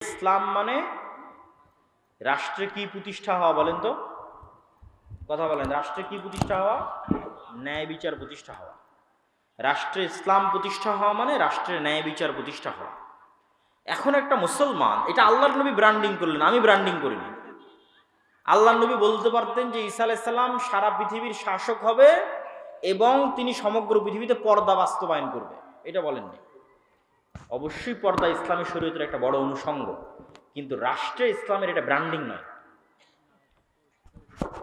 ইসলাম মানে রাষ্ট্রে কি প্রতিষ্ঠা হওয়া, বলেন তো, কথা বলেন। রাষ্ট্রে কি প্রতিষ্ঠা হওয়া? ন্যায় বিচার প্রতিষ্ঠা হওয়া। রাষ্ট্রে ইসলাম প্রতিষ্ঠা হওয়া মানে রাষ্ট্রের ন্যায় বিচার প্রতিষ্ঠা হওয়া। এখন একটা মুসলমান, এটা আল্লাহর নবী ব্র্যান্ডিং করলেন, আমি ব্র্যান্ডিং করিনি। আল্লাহর নবী বলতে পারতেন যে ঈসা আলাইহিস সালাম সারা পৃথিবীর শাসক হবে এবং তিনি সমগ্র পৃথিবীতে পর্দা বাস্তবায়ন করবে, এটা বলেননি। অবশ্যই পর্দা ইসলামী শরীয়তের একটা বড় অনুষঙ্গ, কিন্তু রাষ্ট্রে ইসলামের এটা ব্র্যান্ডিং নয়।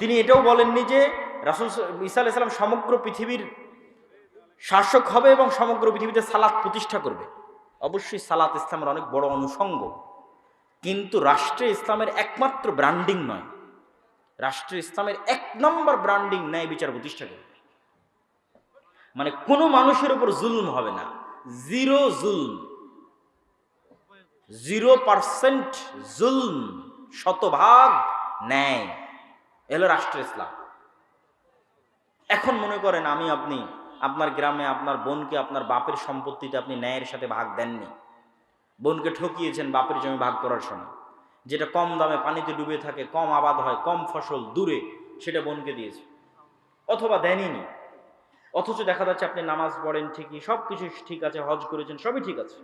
তিনি এটাও বলেননি যে রাসূল ঈসা আলাইহিস সালাম সমগ্র পৃথিবীর শাসক হবে এবং সমগ্র পৃথিবীতে সালাত প্রতিষ্ঠা করবে। অবশ্যই সালাত ইসলামের অনেক বড় অনুষঙ্গ, কিন্তু রাষ্ট্রে ইসলামের একমাত্র ব্র্যান্ডিং নয়। রাষ্ট্রে ইসলামের এক নম্বর ব্র্যান্ডিং ন্যায় বিচার প্রতিষ্ঠা করবে। মানে কোনো মানুষের উপর জুলুম হবে না, জিরো জুলুম, 0% জুলুম, শতভাগ ন্যায়, এলো রাষ্ট্র ইসলাম। এখন মনে করেন আমি আপনি আপনার গ্রামে আপনার বোনকে আপনার বাপের সম্পত্তিতে আপনি ন্যায়ের সাথে ভাগ দেননি, বোনকে ঠকিয়েছেন বাপের জমি ভাগ করার সময়, যেটা কম দামে পানিতে ডুবে থাকে, কম আবাদ হয়, কম ফসল, দূরে, সেটা বোনকে দিয়েছে, অথবা দেনইনি। অথচ দেখা যাচ্ছে আপনি নামাজ পড়েন ঠিকই, সব কিছু ঠিক আছে, হজ করেছেন, সবই ঠিক আছে,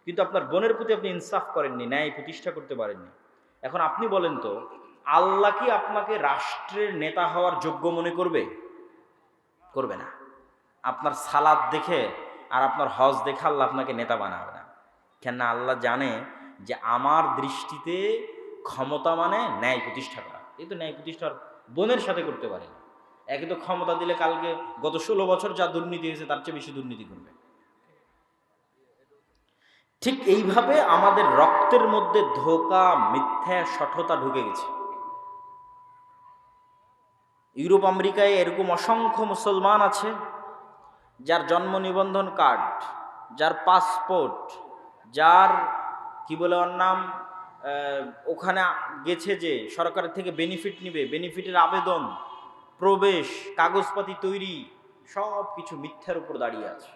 কিন্তু আপনার বোনের প্রতি আপনি ইনসাফ করেননি, ন্যায় প্রতিষ্ঠা করতে পারেননি। এখন আপনি বলেন তো, আল্লাহ কি আপনাকে রাষ্ট্রের নেতা হওয়ার যোগ্য মনে করবে? করবে না। আপনার সালাত দেখে আর আপনার হজ দেখে আল্লাহ আপনাকে নেতা বানাবে না। কেন? আল্লাহ জানে যে আমার দৃষ্টিতে ক্ষমতা মানে ন্যায় প্রতিষ্ঠা করা। এই তো ন্যায় প্রতিষ্ঠার বোনের সাথে করতে পারে না। একে তো ক্ষমতা দিলে কালকে গত 16 বছর যা দুর্নীতি হয়েছে তার চেয়ে বেশি দুর্নীতি করবে। ঠিক এইভাবে আমাদের রক্তের মধ্যে ধোঁকা, মিথ্যা, শঠতা ঢুকে গেছে। ইউরোপ আমেরিকায় এরকম অসংখ্য মুসলমান আছে যার জন্ম নিবন্ধন কার্ড, যার পাসপোর্ট, যার কি বলে ওর নাম, ওখানে গেছে যে সরকারের থেকে বেনিফিট নিবে, বেনিফিটের আবেদন, প্রবেশ, কাগজপাতি তৈরি, সব কিছু মিথ্যার উপর দাঁড়িয়ে আছে,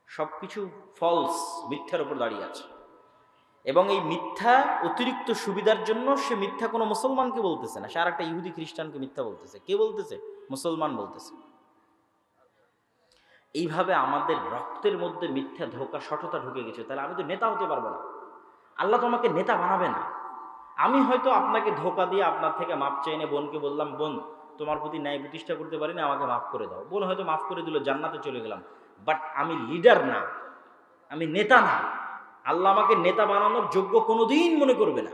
সব কিছু ফলস, মিথ্যার উপর দাঁড়িয়ে আছে। এবং এই মিথ্যা অতিরিক্ত সুবিধার জন্য সে মিথ্যা কোনো মুসলমানকে বলতেছে না, সে আর একটা ইহুদি খ্রিস্টানকে মিথ্যা বলতেছে। কে বলতেছে? মুসলমান বলতেছে। এইভাবে আমাদের রক্তের মধ্যে মিথ্যা, ধোঁকা, শঠতা ঢুকে গেছে। তাহলে আমি তো নেতা হতে পারবো না, আল্লাহ তো আমাকে নেতা বানাবে না। আমি হয়তো আপনাকে ধোঁকা দিয়ে আপনার থেকে মাপ চাই না, বোনকে বললাম, বোন তোমার প্রতি ন্যায় প্রতিষ্ঠা করতে পারি না, আমাকে মাফ করে দাও। বোন হয়তো মাফ করে দিল, জান্নাতে চলে গেলাম। বাট আমি লিডার না, আমি নেতা না। আল্লাহ আমাকে নেতা বানানোর যোগ্য কোনোদিন মনে করবে না।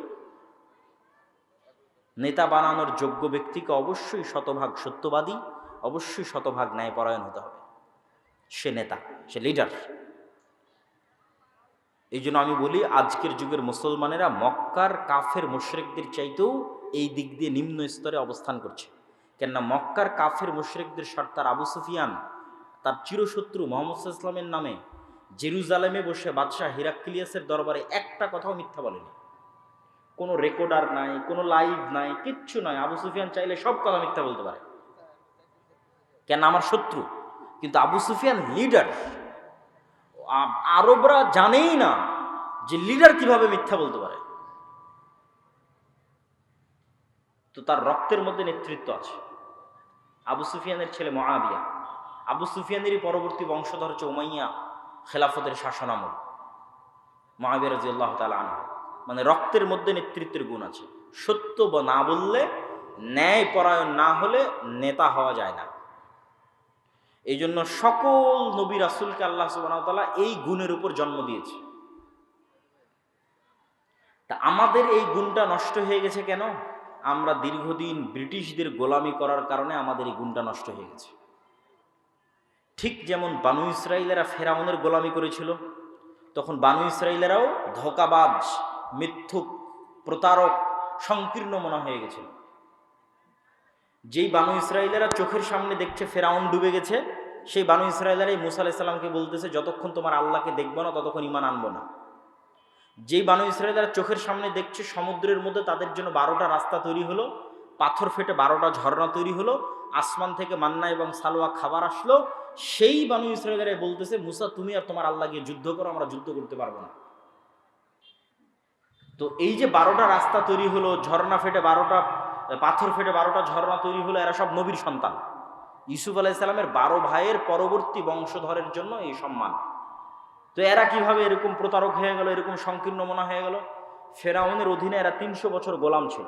নেতা বানানোর যোগ্য ব্যক্তিকে অবশ্যই শতভাগ সত্যবাদী, অবশ্যই শতভাগ ন্যায়পরায়ণ হতে হবে। সে নেতা, সে লিডার। এই জন্য আমি বলি, আজকের যুগের মুসলমানেরা মক্কার কাফের মুশরিকদের চাইতেও এই দিক দিয়ে নিম্ন স্তরে অবস্থান করছে। কেননা মক্কার কাফের মুশরিকদের সর্দার আবু সুফিয়ান তার চিরশত্রু মুহাম্মদ সাল্লাল্লাহু আলাইহি ওয়াসাল্লামের নামে জেরুজালেমে বসে বাদশাহ হিরাক্লিয়াসের দরবারে একটা কথাও মিথ্যা বলেনি। কোনো রেকর্ডার নাই, কোনো লাইভ নাই, কিচ্ছু নাই। আবু সুফিয়ান চাইলে সব কথা মিথ্যা বলতে পারে, কেন? আমার শত্রু। কিন্তু আবু সুফিয়ান লিডার। আরবরা জানেই না যে লিডার কিভাবে মিথ্যা বলতে পারে। তো তার রক্তের মধ্যে নেতৃত্ব আছে। আবু সুফিয়ানের ছেলে মুআবিয়া, আবু সুফিয়ানেরই পরবর্তী বংশধর হচ্ছে উমাইয়া খেলাফতের শাসনামল, মুআবিয়া রাদিয়াল্লাহু তাআলা আনহু। মানে রক্তের মধ্যে নেতৃত্বের গুণ আছে। সত্য বা না বললে, ন্যায় পরায়ণ না হলে নেতা হওয়া যায় না। এই জন্য সকল নবী রাসূলকে আল্লাহ সুবহানাহু ওয়া তাআলা এই গুণের উপর জন্ম দিয়েছে। তা আমাদের এই গুণটা নষ্ট হয়ে গেছে কেন? আমরা দীর্ঘদিন ব্রিটিশদের গোলামি করার কারণে আমাদের এই গুণটা নষ্ট হয়ে গেছে। ঠিক যেমন বানু ইসরাইলেরা ফেরাউনের গোলামি করেছিল, তখন বানু ইসরাইলেরাও ধোঁকাবাজ, মিথ্যুক, প্রতারক, সংকীর্ণ মনা হয়ে গেছিল। যেই বানু ইসরাইলেরা চোখের সামনে দেখছে ফেরাউন ডুবে গেছে, সেই বানু ইসরাইলেরাই মুসা আলাইহিস সালামকে বলতেছে, যতক্ষণ তোমার আল্লাহকে দেখবো না ততক্ষণ ঈমান আনবো না। যেই বানু ইসরাইলেরা চোখের সামনে দেখছে সমুদ্রের মধ্যে তাদের জন্য 12টা রাস্তা তৈরি হলো, পাথর ফেটে 12টা ঝর্ণা তৈরি হলো, আসমান থেকে মান্না এবং সালোয়া খাবার আসলো, সেই বানু ইসরাইলেরাই বলতেছে, মুসা তুমি আর তোমার আল্লাহ গিয়ে যুদ্ধ করো, আমরা যুদ্ধ করতে পারবো না। তো এই যে 12টা রাস্তা তৈরি হলো, ঝর্ণা ফেটে 12টা পাথর ফেটে 12টা ঝর্ণা তৈরি হলো, এরা সব নবীর সন্তান। ইউসুফ আলাইহিস সালামের 12 ভাইয়ের পরবর্তী বংশধরের জন্য এই সম্মান। তো এরা কিভাবে এরকম প্রতারক হয়ে গেল, এরকম সংকীর্ণ মনা হয়ে গেল? ফেরাউনের অধীনে এরা 300 বছর গোলাম ছিল।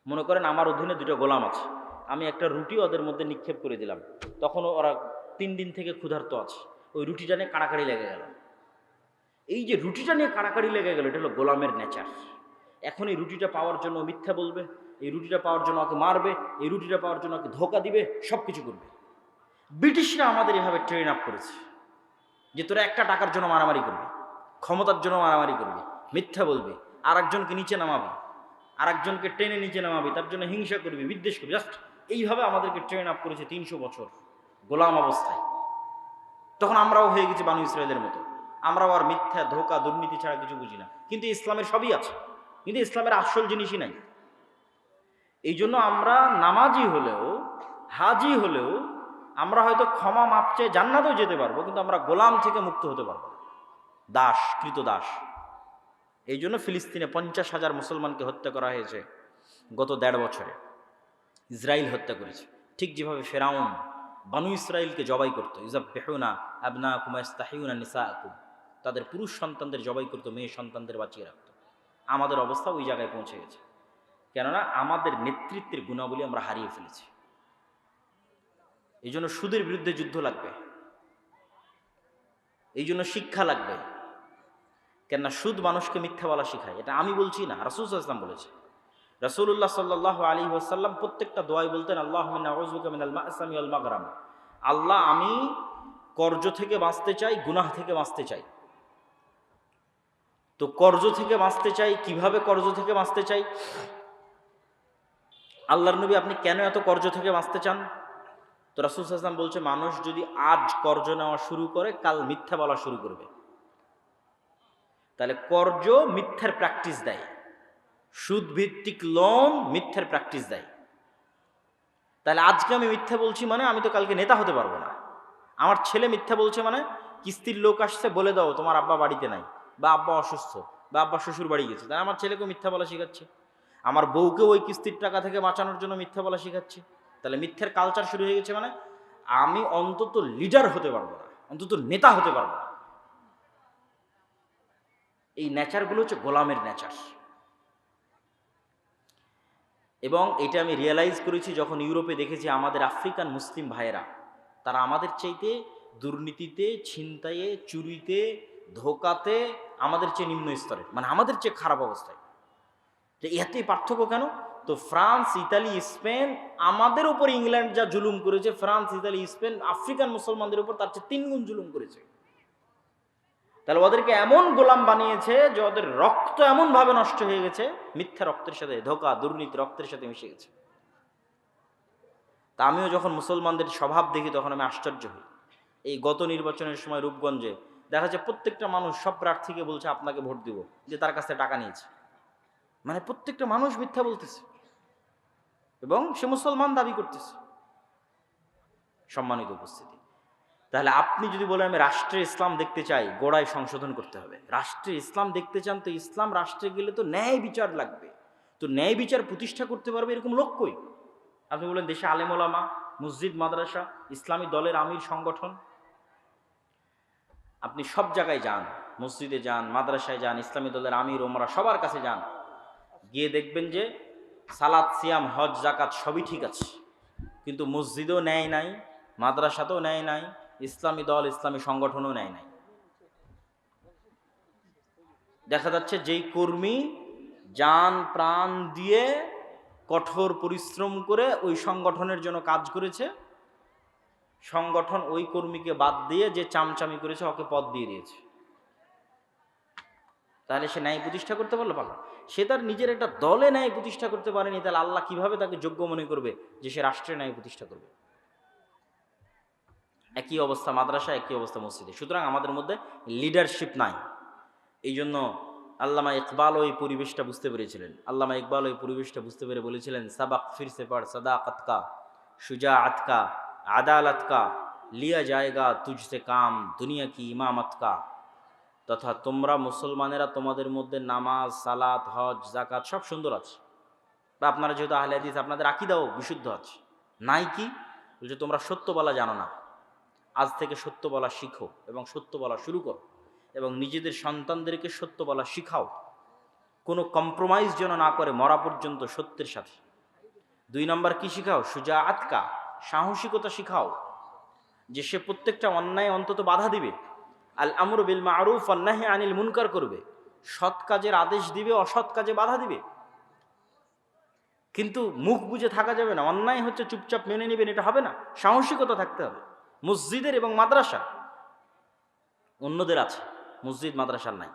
মনে করেন আমার অধীনে 2টা গোলাম আছে, আমি একটা রুটি ওদের মধ্যে নিক্ষেপ করে দিলাম, তখন ওরা 3 দিন থেকে ক্ষুধার্ত আছে, ওই রুটিটা নিয়ে কাড়াকাড়ি লেগে গেল। এই যে রুটিটা নিয়ে কাড়াকাড়ি লেগে গেল, এটা হলো গোলামের নেচার। এখন এই রুটিটা পাওয়ার জন্য মিথ্যা বলবে, এই রুটিটা পাওয়ার জন্য ওকে মারবে, এই রুটিটা পাওয়ার জন্য ওকে ধোকা দিবে, সব কিছু করবে। ব্রিটিশরা আমাদের এভাবে ট্রেন আপ করেছে যে তোরা একটা টাকার জন্য মারামারি করবি, ক্ষমতার জন্য মারামারি করবি, মিথ্যা বলবি, আর একজনকে নিচে নামাবি, আর একজনকে টেনে নিচে নামাবি, তার জন্য হিংসা করবি, বিদ্বেষ করবি। জাস্ট এইভাবে আমাদেরকে ট্রেন আপ করেছে 300 বছর গোলাম অবস্থায়। তখন আমরাও হয়ে গেছি বানু ইসরায়েলের মতো, আমরাও আর মিথ্যা, ধোকা, দুর্নীতি ছাড়া কিছু বুঝি না। কিন্তু ইসলামের সবই আছে, কিন্তু ইসলামের আসল জিনিসই নাই। এই জন্য আমরা নামাজি হলেও, হাজি হলেও, আমরা হয়তো ক্ষমা মাপ চেয়ে জান্নাতেও যেতে পারবো, কিন্তু আমরা গোলাম থেকে মুক্ত হতে পারবো, দাস, কৃত দাস। এই জন্য ফিলিস্তিনে 50,000 মুসলমানকে হত্যা করা হয়েছে গত 1.5 বছরে। ইসরায়েল হত্যা করেছে, ঠিক যেভাবে ফেরাউন বানু ইসরায়েলকে জবাই করতো। ইউযাববিহুনা আবনাকুম ওয়া ইস্তাহিউনা নিসাআকুম, তাদের পুরুষ সন্তানদের জবাই করতো, মেয়ে সন্তানদের বাঁচিয়ে রাখতো। আমাদের অবস্থা ওই জায়গায় পৌঁছে গেছে, কেননা আমাদের নেতৃত্বের গুণাবলী আমরা হারিয়ে ফেলেছি। এই জন্য সুদের বিরুদ্ধে যুদ্ধ লাগবে, এই জন্য শিক্ষা লাগবে। কেননা সুদ মানুষকে মিথ্যা বলা শিখায়। এটা আমি বলছি না, রাসূল সাল্লাল্লাহু আলাইহি ওয়াসাল্লাম বলেছে। রাসূলুল্লাহ সাল্লাল্লাহু আলাইহি ওয়াসাল্লাম প্রত্যেকটা দোয়ায় বলতেন, আল্লাহুম্মা ইন্নী আউযু বিকা মিনাল মা'সামি ওয়াল মাগরাম। আল্লাহ, আমি কর্জ থেকে বাঁচতে চাই, গুনাহ থেকে বাঁচতে চাই। তো কর্জ থেকে বাঁচতে চাই, কিভাবে কর্জ থেকে বাঁচতে চাই? আল্লাহর নবী, আপনি কেন এত কর্জ থেকে বাঁচতে চান? তো রাসূল সাল্লাল্লাহু আলাইহি ওয়াসাল্লাম বলছে, মানুষ যদি আজ কর্জ নেওয়া শুরু করে, কাল মিথ্যা বলা শুরু করবে। তাহলে কর্জ মিথ্যার প্র্যাকটিস দেয়, সুদ ভিত্তিক লোন মিথ্যার প্র্যাকটিস দেয়। তাহলে আজকে আমি মিথ্যা বলছি মানে আমি তো কালকে নেতা হতে পারবো না। আমার ছেলে মিথ্যা বলছে মানে কিস্তির লোক আসছে, বলে দাও তোমার আব্বা বাড়িতে নাই, বা আব্বা অসুস্থ, বা আব্বা শ্বশুর বাড়ি গেছে, তাই আমার ছেলেকেও মিথ্যা বলা শেখাচ্ছে। আমার বউকেও ওই কিস্তির টাকা থেকে বাঁচানোর জন্য মিথ্যা বলা শেখাচ্ছে। তাহলে মিথ্যার কালচার শুরু হয়ে গেছে, মানে আমি অন্তত লিডার হতে পারবো না, অন্তত নেতা হতে পারবো না। এই নেচারগুলো হচ্ছে গোলামের নেচার। এবং এটা আমি রিয়েলাইজ করেছি যখন ইউরোপে দেখেছি আমাদের আফ্রিকান মুসলিম ভাইয়েরা, তারা আমাদের চাইতে দুর্নীতিতে, ছিনতাইয়ে, চুরিতে, ধোকাতে আমাদের চেয়ে নিম্ন স্তরের, মানে আমাদের চেয়ে খারাপ অবস্থায়। যে এতই পার্থক্য কেন? তো ফ্রান্স, ইতালি, স্পেন আমাদের উপর ইংল্যান্ড যা জুলুম করেছে, ফ্রান্স, ইতালি, স্পেন আফ্রিকান মুসলমানদের উপর তার চেয়ে 3 গুণ জুলুম করেছে। তাহলে ওদেরকে এমন গোলাম বানিয়েছে যে ওদের রক্ত এমনভাবে নষ্ট হয়ে গেছে, মিথ্যা রক্তের সাথে, ধোকা, দুর্নীতি রক্তের সাথে মিশে গেছে। তা আমিও যখন মুসলমানদের স্বভাব দেখি তখন আমি আশ্চর্য হই। এই গত নির্বাচনের সময় রূপগঞ্জে দেখা যায় প্রত্যেকটা মানুষ সব প্রার্থীকে বলছে আপনাকে ভোট দিব, যে তার কাছ থেকে টাকা নিয়েছে। মানে প্রত্যেকটা মানুষ মিথ্যা বলতেছে এবং সে মুসলমান দাবি করতেছে। সম্মানিত উপস্থিতি, তাহলে আপনি যদি বলেন আমি রাষ্ট্রে ইসলাম দেখতে চাই, গোড়ায় সংশোধন করতে হবে। রাষ্ট্রে ইসলাম দেখতে চান, তো ইসলাম রাষ্ট্রে গেলে তো ন্যায় বিচার লাগবে। তো ন্যায় বিচার প্রতিষ্ঠা করতে পারবে এরকম লোক কই? আপনি বলেন দেশে আলেম ওলামা, মসজিদ, মাদ্রাসা, ইসলামী দলের আমির, সংগঠন। আপনি সব জায়গায় যান, মসজিদে যান, মাদ্রাসায় যান, ইসলামী দলের আমির, ওমরা সবার কাছে যান, গিয়ে দেখবেন যে সালাত, সিয়াম, হজ, জাকাত সবই ঠিক আছে, কিন্তু মসজিদও ন্যায় নাই, মাদ্রাসাতেও ন্যায় নাই, ইসলামী দল, ইসলামী সংগঠনও ন্যায় নাই। দেখা যাচ্ছে যেই কর্মী জান প্রাণ দিয়ে কঠোর পরিশ্রম করে ওই সংগঠনের জন্য কাজ করেছে, সংগঠন ওই কর্মীকে বাদ দিয়ে যে চামচামি করেছে ওকে পদ দিয়ে দিয়েছে। তাহলে সে ন্যায় প্রতিষ্ঠা করতে পারলো? পারলো। সে তার নিজের একটা দলে ন্যায় প্রতিষ্ঠা করতে পারেনি, তাহলে আল্লাহ কিভাবে তাকে যোগ্য মনে করবে যে সে রাষ্ট্রে ন্যায় প্রতিষ্ঠা করবে? একই অবস্থা মাদ্রাসা, একই অবস্থা মসজিদে। সুতরাং আমাদের মধ্যে লিডারশিপ নাই। এই জন্য আল্লামা ইকবাল ওই পরিবেশটা বুঝতে পেরেছিলেন। আল্লামা ইকবাল ওই পরিবেশটা বুঝতে পেরে বলেছিলেন, সাবাক ফিরসে পড়, সাদাকাত কা, শুজাআত কা, আদালত কা, লিয়া জায়েগা তুঝসে কাম, দুনিয়া কি ইমামত কা। তথা তোমরা মুসলমানেরা তোমাদের মধ্যে নামাজ, সালাত, হজ, যাকাত সব সুন্দর আছে, বা আপনারা যেহেতু আহলে হাদিস আপনাদের আকীদাও বিশুদ্ধ আছে, নাই কি বলছে তোমরা সত্য বলা জানো না, আজ থেকে সত্য বলা শিখো এবং সত্য বলা শুরু করো এবং নিজেদের সন্তানদেরকে সত্য বলা শিখাও, কোনো কম্প্রোমাইজ যেন না করে মরা পর্যন্ত সত্যের সাথে। 2 নম্বর কি শিখাও? সুজাআতকা, সাহসিকতা শিখাও, যে সে প্রত্যেকটা অন্যায় অন্তত বাধা দিবে, আল আমরু বিল মারুফ ওয়ান নাহি আনিল মুনকার করবে, সৎ কাজের আদেশ দিবে, অসৎ কাজে বাধা দিবে। কিন্তু মুখ বুজে থাকা যাবে না, অন্যায় হচ্ছে চুপচাপ মেনে নেবেন এটা হবে না, সাহসিকতা থাকতে হবে। মসজিদের এবং মাদ্রাসা অন্যদের আছে, মসজিদ মাদ্রাসার নাই।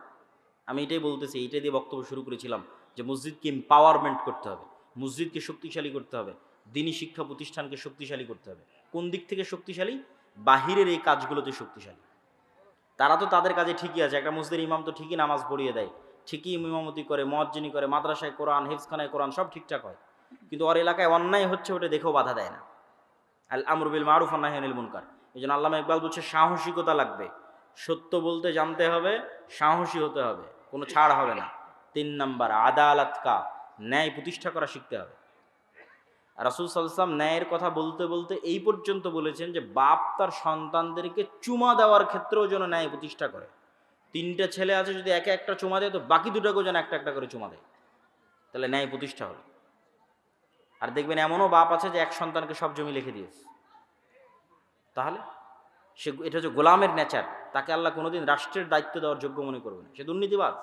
আমি এটাই বলতেছি, এইটাই দিয়ে বক্তব্য শুরু করেছিলাম যে মসজিদকে এম্পাওয়ারমেন্ট করতে হবে, মসজিদকে শক্তিশালী করতে হবে, দিনী শিক্ষা প্রতিষ্ঠানকে শক্তিশালী করতে হবে। কোন দিক থেকে শক্তিশালী? বাহিরের এই কাজগুলোতে শক্তিশালী। তারা তো তাদের কাজে ঠিকই আছে, একটা মসজিদের ইমাম তো ঠিকই নামাজ পড়িয়ে দেয়, ঠিকই ইমামতি করে, মুয়াজ্জিনি করে, মাদ্রাসায় কোরআন, হিফজখানায় কোরআন সব ঠিকঠাক হয়, কিন্তু ওর এলাকায় অন্যায় হচ্ছে ওটা দেখেও বাধা দেয় না। আল আমরু বিল মারুফ ওয়ান নাহি আনিল মুনকার। এই জন্য আল্লামা ইকবাল বলছে সাহসিকতা লাগবে, সত্য বলতে জানতে হবে, সাহসী হতে হবে, কোনো ছাড় হবে না। 3 নম্বর আদালত কা, ন্যায় প্রতিষ্ঠা করা শিখতে হবে। রাসূল সাল্লাল্লাহু আলাইহি ওয়াসাল্লাম ন্যায়ের কথা বলতে বলতে এই পর্যন্ত বলেছেন যে বাপ তার সন্তানদেরকে চুমা দেওয়ার ক্ষেত্রেও যেন ন্যায় প্রতিষ্ঠা করে। 3টা ছেলে আছে, যদি একে একটা চুমা দেয় তো বাকি 2টাকেও যেন একটা একটা করে চুমা দেয়, তাহলে ন্যায় প্রতিষ্ঠা হলো। আর দেখবেন এমনও বাপ আছে যে এক সন্তানকে সব জমি লিখে দিয়েছে, তাহলে সে, এটা হচ্ছে গোলামের নেচার, তাকে আল্লাহ কোনোদিন রাষ্ট্রের দায়িত্ব দেওয়ার যোগ্য মনে করবে না, সে দুর্নীতিবাজ,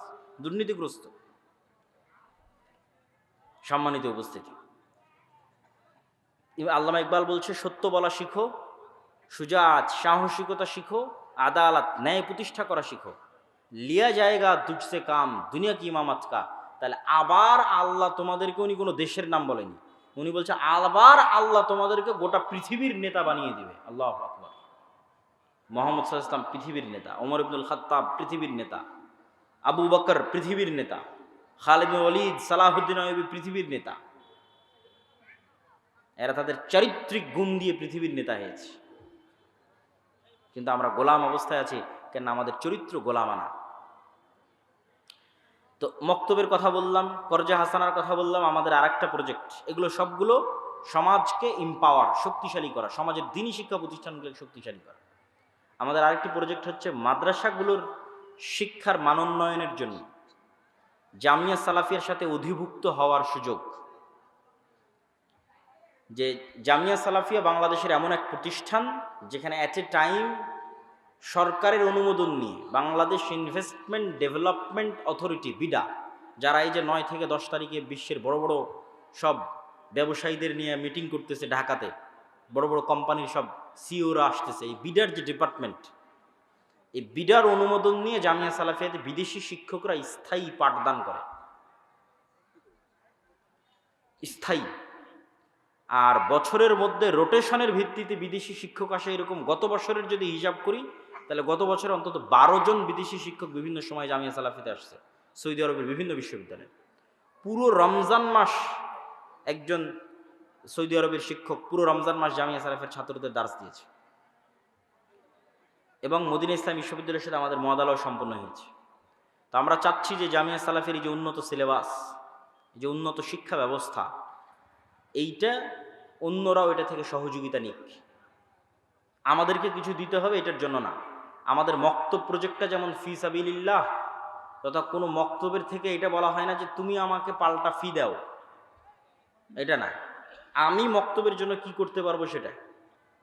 দুর্নীতিগ্রস্ত। সম্মানিত উপস্থিতি, আল্লামা ইকবাল বলছে সত্য বলা শিখো, সুজাত সাহসিকতা শিখো, আদালত ন্যায় প্রতিষ্ঠা করা শিখো, লিয়া জায়গা তুজসে কাম দুনিয়া কি ইমামাত কা। তাহলে আবার আল্লাহ তোমাদেরকে, উনি কোনো দেশের নাম বলেনি, উনি বলছে আবার আল্লাহ তোমাদেরকে গোটা পৃথিবীর নেতা বানিয়ে দিবে। আল্লাহু আকবার। মুহাম্মদ সাল্লাল্লাহু আলাইহি ওয়াসাল্লাম পৃথিবীর নেতা, ওমর ইবনুল খাত্তাব পৃথিবীর নেতা, আবু বকর পৃথিবীর নেতা, খালিদ বিন ওয়ালিদ, সালাহুদ্দিন আইয়ুবী পৃথিবীর নেতা। এরা তাদের চারিত্রিক গুণ দিয়ে পৃথিবীর নেতা হয়েছে, কিন্তু আমরা গোলাম অবস্থায় আছি কেন? আমাদের চরিত্র গোলামানা। তো মক্তবের কথা বললাম, করজা হাসানার কথা বললাম, আমাদের আরেকটা প্রজেক্ট, এগুলো সবগুলো সমাজকে এম্পাওয়ার, শক্তিশালী করা, সমাজের দ্বীনি শিক্ষা প্রতিষ্ঠানগুলোকে শক্তিশালী করা। আমাদের আরেকটি প্রজেক্ট হচ্ছে মাদ্রাসাগুলোর শিক্ষার মানোন্নয়নের জন্য জামিয়া সালাফিয়ার সাথে অধিভুক্ত হওয়ার সুযোগ। যে জামিয়া সালাফিয়া বাংলাদেশের এমন এক প্রতিষ্ঠান যেখানে অ্যাট এ টাইম সরকারের অনুমোদন নিয়ে Bangladesh investment development authority, BIDA, যারা এই যে 9 থেকে 10 তারিখে বিশ্বের বড় বড় সব ব্যবসায়ীদের নিয়ে মিটিং করতেছে ঢাকাতে, বড় বড় কোম্পানির সব সিইওরা আসতেছে, এই বিডার যে ডিপার্টমেন্ট, এই বিডার অনুমোদন নিয়ে জামিয়া সালাফিয়াতে বিদেশি শিক্ষকরা স্থায়ী পাঠদান করে, স্থায়ী। আর বছরের মধ্যে রোটেশনের ভিত্তিতে বিদেশি শিক্ষক আসে, এরকম গত বছরের যদি হিসাব করি তাহলে গত বছরে অন্তত 12 জন বিদেশি শিক্ষক বিভিন্ন সময় জামিয়া সালাফিতে আসছে, সৌদি আরবের বিভিন্ন বিশ্ববিদ্যালয়ে। পুরো রমজান মাস একজন সৌদি আরবের শিক্ষক পুরো রমজান মাস জামিয়া সালাফের ছাত্রদের দার্স দিয়েছে, এবং মদিনা ইসলাম বিশ্ববিদ্যালয়ের সাথে আমাদের মদালাও সম্পন্ন হয়েছে। তো আমরা চাচ্ছি যে জামিয়া সালাফের এই যে উন্নত সিলেবাস, যে উন্নত শিক্ষা ব্যবস্থা, এইটা অন্যরাও এটা থেকে সহযোগিতা নিক। আমাদেরকে কিছু দিতে হবে এটার জন্য না, আমাদের মক্তব প্রজেক্টটা যেমন ফি সাবিলিল্লাহ, তথা কোনো মক্তবের থেকে এটা বলা হয় না যে তুমি আমাকে পাল্টা ফি দাও, এটা না। আমি মক্তবের জন্য কি করতে পারবো সেটা,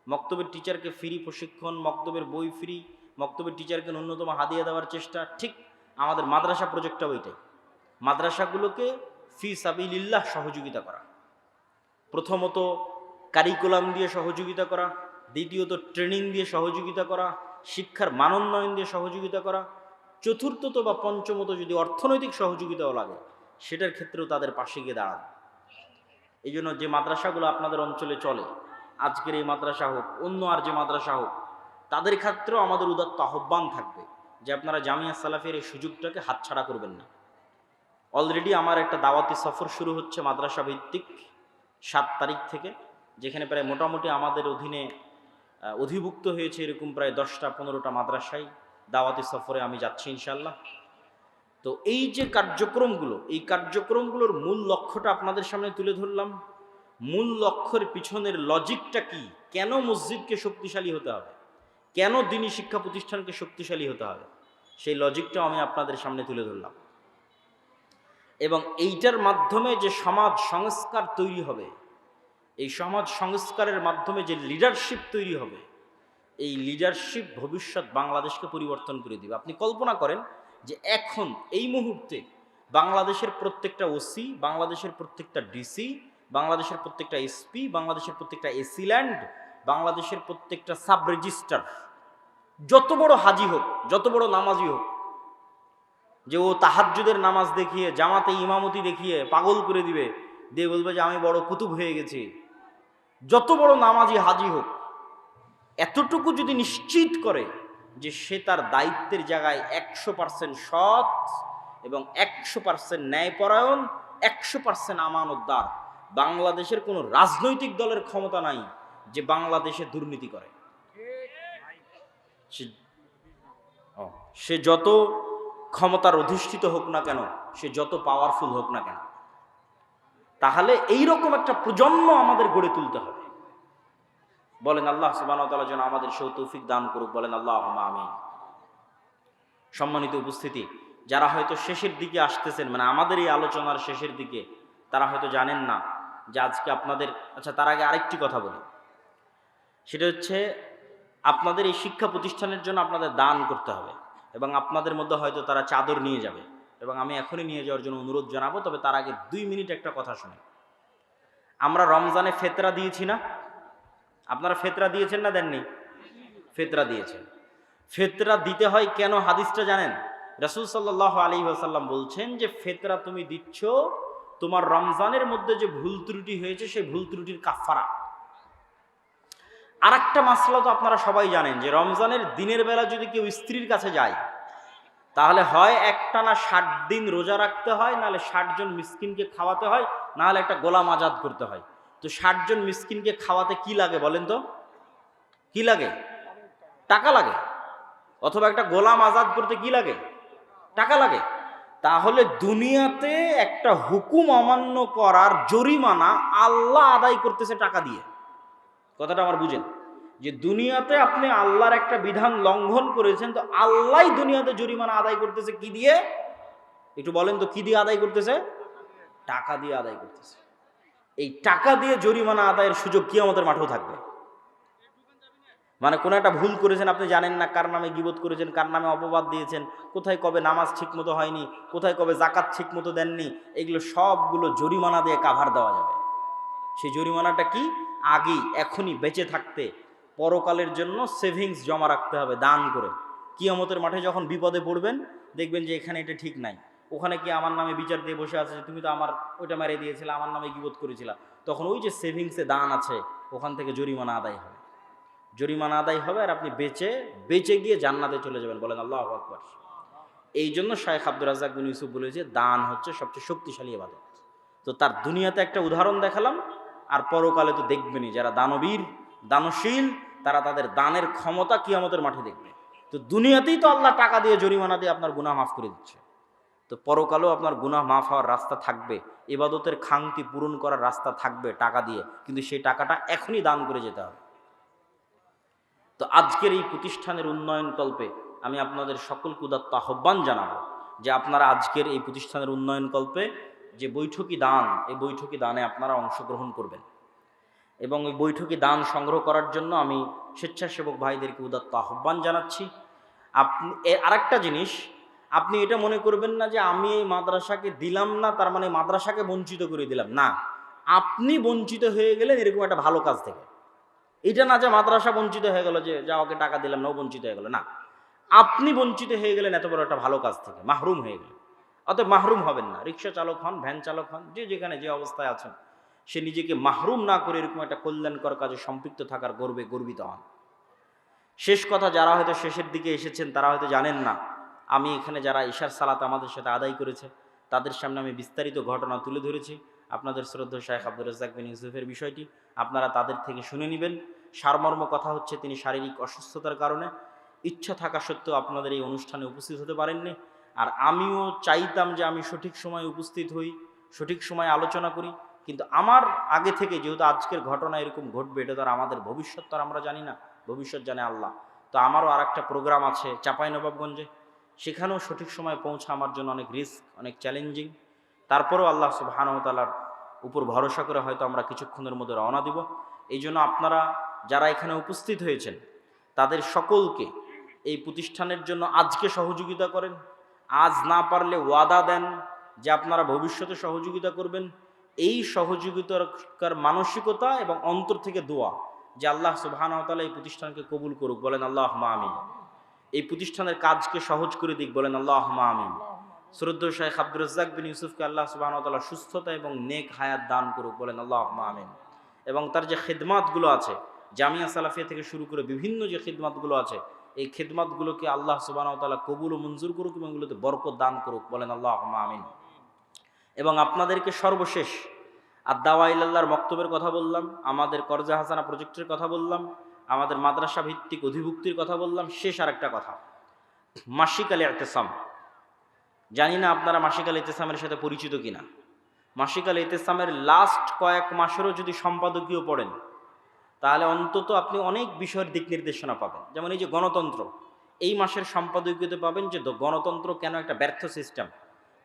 মক্তবের টিচারকে ফ্রি প্রশিক্ষণ, মক্তবের বই ফ্রি, মক্তবের টিচারকে ন্যূনতম হাদিয়া দেওয়ার চেষ্টা। ঠিক আমাদের মাদ্রাসা প্রজেক্টটাও এটাই, মাদ্রাসাগুলোকে ফি সাবিলিল্লাহ সহযোগিতা করা। প্রথমত কারিকুলাম দিয়ে সহযোগিতা করা, দ্বিতীয়ত ট্রেনিং দিয়ে সহযোগিতা করা, শিক্ষার মানোন্নয়ন দিয়ে সহযোগিতা করা, চতুর্থত বা পঞ্চমত যদি অর্থনৈতিক সহযোগিতাও লাগে সেটার ক্ষেত্রেও তাদের পাশে গিয়ে দাঁড়ান। এই জন্য যে মাদ্রাসাগুলো আপনাদের অঞ্চলে চলে, আজকের এই মাদ্রাসা হোক, অন্য আর যে মাদ্রাসা হোক, তাদের ক্ষেত্রেও আমাদের উদাত্ত আহ্বান থাকবে যে আপনারা জামিয়া সালাফের এই সুযোগটাকে হাতছাড়া করবেন না। অলরেডি আমার একটা দাওয়াতি সফর শুরু হচ্ছে মাদ্রাসা ভিত্তিক 7 তারিখ থেকে, যেখানে প্রায় মোটামুটি আমাদের অধীনে অধিভুক্ত হয়েছে এরকম প্রায় 10টা 15টা মাদ্রাসায় দাওয়াতি সফরে আমি যাচ্ছি ইনশাল্লাহ। তো এই যে কার্যক্রমগুলো, এই কার্যক্রমগুলোর মূল লক্ষ্যটা আপনাদের সামনে তুলে ধরলাম। মূল লক্ষ্যের পিছনের লজিকটা কি, কেন মসজিদকে শক্তিশালী হতে হবে, কেন দ্বীনি শিক্ষা প্রতিষ্ঠানকে শক্তিশালী হতে হবে, সেই লজিকটাও আমি আপনাদের সামনে তুলে ধরলাম। এবং এইটার মাধ্যমে যে সমাজ সংস্কার তৈরি হবে, এই সমাজ সংস্কারের মাধ্যমে যে লিডারশিপ তৈরি হবে, এই লিডারশিপ ভবিষ্যৎ বাংলাদেশকে পরিবর্তন করে দিবে। আপনি কল্পনা করেন যে এখন এই মুহূর্তে বাংলাদেশের প্রত্যেকটা ওসি, বাংলাদেশের প্রত্যেকটা ডিসি, বাংলাদেশের প্রত্যেকটা এসপি, বাংলাদেশের প্রত্যেকটা এসিল্যান্ড, বাংলাদেশের প্রত্যেকটা সাব রেজিস্ট্রার, যত বড় হাজি হোক, যত বড় নামাজি হোক, যে ও তাহাজ্জুদের নামাজ দেখিয়ে, জামাতে ইমামতি দেখিয়ে পাগল করে দিবে, দিয়ে বলবে যে আমি বড় কুতুব হয়ে গেছি, যত বড় নামাজি হাজি হোক, এতটুকু যদি নিশ্চিত করে যে সে তার দায়িত্বের জায়গায় 100% সৎ এবং 100% ন্যায়পরায়ণ, 100% আমানতদার, বাংলাদেশের কোনো রাজনৈতিক দলের ক্ষমতা নাই যে বাংলাদেশে দুর্নীতি করে। সে যত ক্ষমতার অধিষ্ঠিত হোক না কেন, সে যত পাওয়ারফুল হোক না কেন, তাহলে এইরকম একটা প্রজন্ম আমাদের গড়ে তুলতে হবে। বলেন আল্লাহ সুবহানাহু ওয়া তাআলা যেন আমাদের সেই তৌফিক দান করুক, বলেন আল্লাহুম্মা আমিন। সম্মানিত উপস্থিতি, যারা হয়তো শেষের দিকে আসতেছেন, মানে আমাদের এই আলোচনার শেষের দিকে, তারা হয়তো জানেন না যে আজকে আপনাদের, আচ্ছা তার আগে আরেকটি কথা বলি, সেটা হচ্ছে আপনাদের এই শিক্ষা প্রতিষ্ঠানের জন্য আপনাদের দান করতে হবে, এবং আপনাদের মধ্যে হয়তো তারা চাদর নিয়ে যাবে, এবং আমি এখনই নিয়ে যাওয়ার জন্য অনুরোধ জানাবো। তবে তার আগে 2 মিনিট একটা কথা শুনে। আমরা রমজানে ফেতরা দিয়েছি না? আপনারা ফেতরা দিয়েছেন না দেননি? ফেতরা দিয়েছেন। ফেতরা দিতে হয় কেন, হাদিসটা জানেন? রাসূল সাল্লাল্লাহু আলাইহি ওয়াসাল্লাম বলছেন যে ফেতরা তুমি দিচ্ছ তোমার রমজানের মধ্যে যে ভুল ত্রুটি হয়েছে সেই ভুল ত্রুটির কাফারা। আর একটা মাসলা তো আপনারা সবাই জানেন যে রমজানের দিনের বেলা যদি কেউ স্ত্রীর কাছে যায়, তাহলে হয় একটানা 60 দিন রোজা রাখতে হয়, নাহলে 60 জন মিসকিনকে খাওয়াতে হয়, নাহলে একটা গোলাম আজাদ করতে হয়। তো 60 জন মিসকিনকে খাওয়াতে কি লাগে বলেন তো? কি লাগে? টাকা লাগে। অথবা একটা গোলাম আজাদ করতে কি লাগে? টাকা লাগে। তাহলে দুনিয়াতে একটা হুকুম অমান্য করার জরিমানা আল্লাহ আদায় করতেছে টাকা দিয়ে। কথাটা আমার বুঝেন, যে দুনিয়াতে আপনি আল্লাহর একটা বিধান লঙ্ঘন করেছেন, তো আল্লাহ দুনিয়াতে জরিমানা আদায় করতেছে কি দিয়ে? একটু বলেন তো কি দিয়ে আদায় করতেছে? টাকা দিয়ে আদায় করতেছে। এই টাকা দিয়ে জরিমানা আদায়ের সুযোগ কিয়ামতের মাঠেও থাকবে। মানে কোনো একটা ভুল করেছেন, আপনি জানেন না কার নামে গীবত করেছেন, কার নামে অপবাদ দিয়েছেন, কোথায় কবে নামাজ ঠিক মতো হয়নি, কোথায় কবে জাকাত ঠিক মতো দেননি, এগুলো সবগুলো জরিমানা দিয়ে কাভার দেওয়া যাবে। সেই জরিমানাটা কি? আগেই এখনই বেঁচে থাকতে পরকালের জন্য সেভিংস জমা রাখতে হবে দান করে। কিয়ামতের মাঠে যখন বিপদে পড়বেন, দেখবেন যে এখানে এটা ঠিক নাই, ওখানে কি আমার নামে বিচার দিয়ে বসে আছে যে তুমি তো আমার ওইটা মেরে দিয়েছিলে, আমার নামে গীবত করেছিলা, তখন ওই যে সেভিংসে দান আছে ওখান থেকে জরিমানা আদায় হবে। জরিমানা আদায় হবে আর আপনি বেঁচে গিয়ে জান্নাতে চলে যাবেন। বলেন আল্লাহু আকবার। এই জন্য শায়েখ আব্দুর রাজ্জাক বিন ইউসুফ বলেছে দান হচ্ছে সবচেয়ে শক্তিশালী ইবাদত। তো তার দুনিয়াতে একটা উদাহরণ দেখালাম, আর পরকালে তো দেখবেনই যারা দানবীর, দানশীল, তারা তাদের দানের ক্ষমতা কিয়ামতের মাঠে দেখবে। তো দুনিয়াতেই তো আল্লাহ টাকা দিয়ে জরিমানা দিয়ে আপনার গুনাহ মাফ করে দিচ্ছে, তো পরকালেও আপনার গুনাহ মাফ হওয়ার রাস্তা থাকবে, ইবাদতের খাংতি পূরণ করার রাস্তা থাকবে টাকা দিয়ে, কিন্তু সেই টাকাটা এখনই দান করে যেতে হবে। তো আজকের এই প্রতিষ্ঠানের উন্নয়ন কল্পে আমি আপনাদের সকলকে উদাত্ত আহ্বান জানাবো যে আপনারা আজকের এই প্রতিষ্ঠানের উন্নয়ন কল্পে যে বৈঠকি দান, এই বৈঠকি দানে আপনারা অংশগ্রহণ করবেন, এবং এই বৈঠকি দান সংগ্রহ করার জন্য আমি স্বেচ্ছাসেবক ভাইদেরকে উদাত্ত আহ্বান জানাচ্ছি। আপনি আরেকটা জিনিস, আপনি এটা মনে করবেন না যে আমি এই মাদ্রাসাকে দিলাম না তার মানে মাদ্রাসাকে বঞ্চিত করে দিলাম, না। আপনি বঞ্চিত হয়ে গেলেন এরকম একটা ভালো কাজ থেকে। এটা না যে মাদ্রাসা বঞ্চিত হয়ে গেল, যে যা ওকে টাকা দিলাম না ও বঞ্চিত হয়ে গেল, না। আপনি বঞ্চিত হয়ে গেলেন এত বড় একটা ভালো কাজ থেকে, মাহরুম হয়ে গেলেন। অতএব মাহরুম হবেন না। রিক্সা চালক হন, ভ্যান চালক হন, যে যেখানে যে অবস্থায় আছেন, সে নিজেকে মাহরুম না করে এরকম একটা কল্যাণকর কাজে সম্পৃক্ত থাকার গর্বে গর্বিত হন। শেষ কথা, যারা হয়তো শেষের দিকে এসেছেন তারা হয়তো জানেন না, আমি এখানে যারা ঈশার সালাত আমাদের সাথে আদায় করেছে তাদের সামনে আমি বিস্তারিত ঘটনা তুলে ধরেছি। আপনাদের শ্রদ্ধেয় শায়েখ আব্দুর রাজ্জাক বিন ইউসুফের বিষয়টি আপনারা তাদের থেকে শুনে নেবেন। সারমর্ম কথা হচ্ছে তিনি শারীরিক অসুস্থতার কারণে ইচ্ছা থাকা সত্ত্বেও আপনাদের এই অনুষ্ঠানে উপস্থিত হতে পারেননি। আর আমিও চাইতাম যে আমি সঠিক সময়ে উপস্থিত হই, সঠিক সময়ে আলোচনা করি, কিন্তু আমার আগে থেকে যেহেতু আজকের ঘটনা এরকম ঘটবে, এটা তো আর আমাদের ভবিষ্যৎ তো আর আমরা জানি না, ভবিষ্যৎ জানে আল্লাহ। তো আমারও আর একটা প্রোগ্রাম আছে চাঁপাইনবাবগঞ্জে, সেখানেও সঠিক সময়ে পৌঁছা আমার জন্য অনেক রিস্ক, অনেক চ্যালেঞ্জিং। তারপরেও আল্লাহ সুবহানাহু ওয়া তাআলার উপর ভরসা করে হয়তো আমরা কিছুক্ষণের মধ্যে রওনা দিব। এই জন্য আপনারা যারা এখানে উপস্থিত হয়েছেন তাদের সকলকে এই প্রতিষ্ঠানের জন্য আজকে সহযোগিতা করেন, আজ না পারলে ওয়াদা দেন যে আপনারা ভবিষ্যতে সহযোগিতা করবেন। এই সহযোগিতার মানসিকতা এবং অন্তর থেকে দোয়া যে আল্লাহ সুবহানাহু ওয়া তাআলা এই প্রতিষ্ঠানকে কবুল করুক, বলেন আল্লাহুম্মা আমিন। এই প্রতিষ্ঠানের কাজকে সহজ করে দিক, বলেন আল্লাহুম্মা আমিন। শ্রদ্ধেয় শাইখ আব্দুর রাজ্জাক বিন ইউসুফকে আল্লাহ সুবহানাহু ওয়া তাআলা সুস্থতা এবং নেক হায়াত দান করুক, বলেন আল্লাহুম্মা আমিন। এবং তার যে খিদমাতগুলো আছে, জামিয়া সালাফিয়া থেকে শুরু করে বিভিন্ন যে খিদমাতগুলো আছে, এই খিদমাতগুলোকে আল্লাহ সুবহানাহু ওয়া তাআলা কবুল ও মঞ্জুর করুক এবং এগুলোতে বরকত দান করুক, বলেন আল্লাহুম্মা আমিন। এবং আপনাদেরকে সর্বশেষ আদ-দাওয়া ইলাল্লাহর মক্তবের কথা বললাম, আমাদের কর্জা হাসানা প্রজেক্টের কথা বললাম, আমাদের মাদ্রাসা ভিত্তিক অধিভুক্তির কথা বললাম। শেষ আরেকটা কথা, মাসিক আল ইতিসাম। জানি না আপনারা মাসিক আল ইতিসামের সাথে পরিচিত কিনা। মাসিক আল ইতিসামের লাস্ট কয়েক মাসেরও যদি সম্পাদকীয় পড়েন তাহলে অন্তত আপনি অনেক বিষয়ের দিক নির্দেশনা পাবেন। যেমন এই যে গণতন্ত্র, এই মাসের সম্পাদকীয়তে পাবেন যে গণতন্ত্র কেন একটা ব্যর্থ সিস্টেম,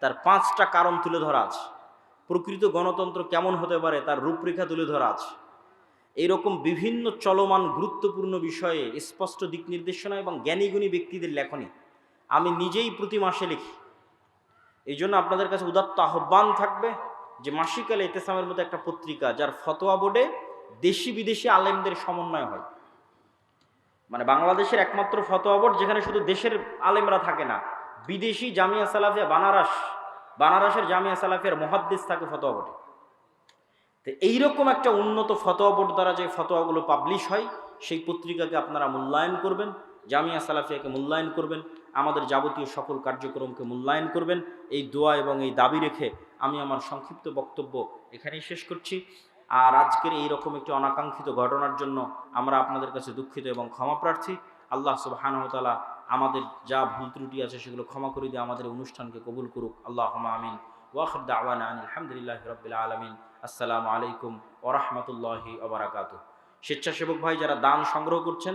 তার 5টা কারণ তুলে ধরা আছে। প্রকৃত গণতন্ত্র কেমন হতে পারে তার রূপরেখা তুলে ধরা আছে। এইরকম বিভিন্ন চলমান গুরুত্বপূর্ণ বিষয়ে স্পষ্ট দিক নির্দেশনা এবং জ্ঞানীগুণী ব্যক্তিদের লেখনী আমি নিজেই প্রতি মাসে লিখি। এই জন্য আপনাদের কাছে উদাত্ত আহ্বান থাকবে যে মাসিক আল ইতিসামের মতো একটা পত্রিকা, যার ফতোয়া বোর্ডে দেশি বিদেশি আলেমদের সমন্বয় হয়, মানে বাংলাদেশের একমাত্র ফতোয়া বোর্ড যেখানে শুধু দেশের আলেমরা থাকে না, বিদেশি জামিয়া সালাফিয়া বানারসের জামিয়া সালাফিয়ার মুহাদ্দিস থাকে ফতোয়া বোর্ডে। তো এইরকম একটা উন্নত ফতোয়া বোর্ড দ্বারা যে ফতোয়াগুলো পাবলিশ হয়, সেই পত্রিকাকে আপনারা মূল্যায়ন করবেন, জামিয়া সালাফিয়াকে মূল্যায়ন করবেন, আমাদের যাবতীয় সকল কার্যক্রমকে মূল্যায়ন করবেন। এই দোয়া এবং এই দাবি রেখে আমি আমার সংক্ষিপ্ত বক্তব্য এখানেই শেষ করছি। আর আজকের এই রকম একটি অনাকাঙ্ক্ষিত ঘটনার জন্য আমরা আপনাদের কাছে দুঃখিত এবং ক্ষমা প্রার্থী। আল্লাহ সুবহানাহু ওয়া তাআলা আমাদের যা ভুল ত্রুটি আছে সেগুলো ক্ষমা করে দিয়ে আমাদের অনুষ্ঠানকে কবুল করুক, আল্লাহুম্মা আমিন। ওয়া আখির দাওয়ানা আলহামদুলিল্লাহি রাব্বিল আলামিন। আসসালামু আলাইকুম ওয়া রাহমাতুল্লাহি ওয়া বারাকাতুহু। স্বেচ্ছাসেবক ভাই যারা দান সংগ্রহ করছেন